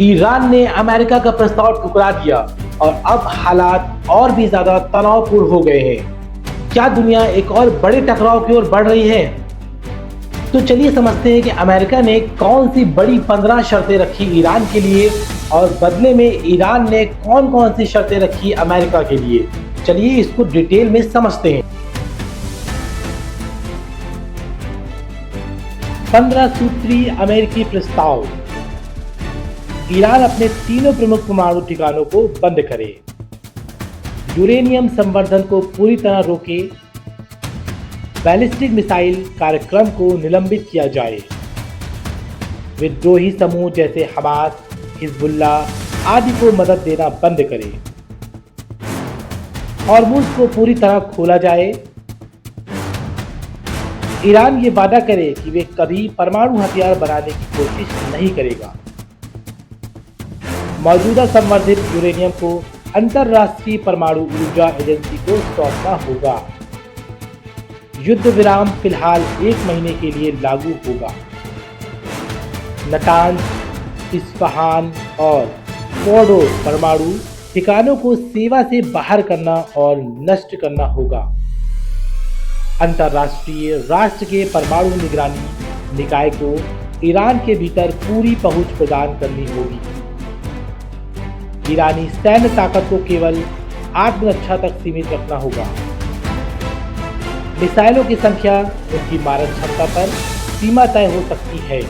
Iran ने America का प्रस्ताव ठुकरा दिया और अब हालात और भी ज्यादा तनावपूर्ण हो गए हैं। क्या दुनिया एक और बड़े टकराव की ओर बढ़ रही है? तो चलिए समझते हैं कि अमेरिका ने कौन सी बड़ी 15 शर्तें रखी ईरान के लिए और बदले में ईरान ने कौन कौन सी शर्तें रखी अमेरिका के लिए। चलिए इसको डिटेल में समझते हैं। 15 सूत्री अमेरिकी प्रस्ताव। ईरान अपने तीनों प्रमुख परमाणु ठिकानों को बंद करे, यूरेनियम संवर्धन को पूरी तरह रोके, बैलिस्टिक मिसाइल कार्यक्रम को निलंबित किया जाए, विद्रोही समूह जैसे हमास, हिजबुल्लाह आदि को मदद देना बंद करे, हॉर्मुज़ को पूरी तरह खोला जाए। ईरान ये वादा करे कि वे कभी परमाणु हथियार बनाने की कोशिश नहीं करेगा। मौजूदा संवर्धित यूरेनियम को अंतर्राष्ट्रीय परमाणु ऊर्जा एजेंसी को सौंपना होगा। युद्ध विराम फिलहाल 1 महीने के लिए लागू होगा। नातांज, इस्फहान और फोर्डो परमाणु ठिकानों को सेवा से बाहर करना और नष्ट करना होगा। अंतर्राष्ट्रीय राष्ट्र के परमाणु निगरानी निकाय को ईरान के भीतर पूरी पहुंच प्रदान करनी होगी। ईरानी सैन्य ताकत को केवल आत्मरक्षा तक सीमित रखना होगा। मिसाइलों की संख्या उनकी मारक क्षमता पर सीमा तय हो सकती है।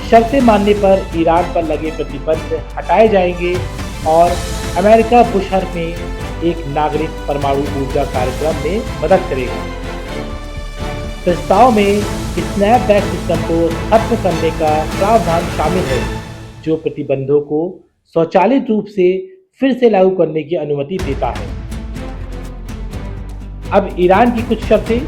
शर्तें मानने पर ईरान पर लगे प्रतिबंध हटाए जाएंगे और अमेरिका बुशहर में एक नागरिक परमाणु ऊर्जा कार्यक्रम में मदद करेगा। प्रस्ताव में स्नैपबैक सिस्टम को खत्म करने का प्रावधान शामिल है, जो प्रतिबंधों को स्वचालित रूप से फिर से लागू करने की अनुमति देता है। अब ईरान की कुछ शर्तें।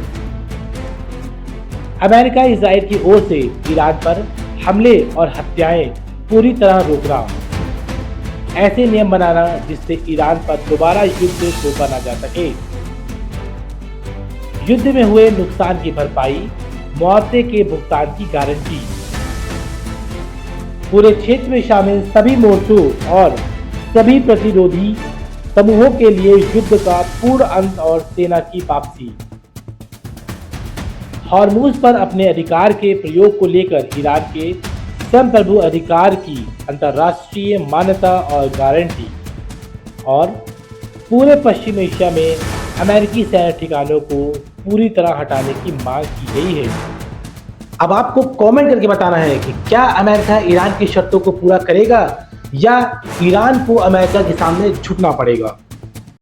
अमेरिका इजराइल की ओर से ईरान पर हमले और हत्याएं पूरी तरह रोकना, ऐसे नियम बनाना जिससे ईरान पर दोबारा युद्ध थोपा न जा सके, युद्ध में हुए नुकसान की भरपाई, मुआवजे के भुगतान की गारंटी, पूरे क्षेत्र में शामिल सभी मोर्चों और सभी प्रतिरोधी समूहों के लिए युद्ध का पूर्ण अंत और सेना की वापसी। हॉर्मुज़ पर अपने अधिकार के प्रयोग को लेकर ईरान के संप्रभु अधिकार की अंतर्राष्ट्रीय मान्यता और गारंटी, और पूरे पश्चिम एशिया में अमेरिकी सैन्य ठिकानों को पूरी तरह हटाने की मांग की गई है। अब आपको कमेंट करके बताना है कि क्या अमेरिका ईरान की शर्तों को पूरा करेगा या ईरान को अमेरिका के सामने झुकना पड़ेगा।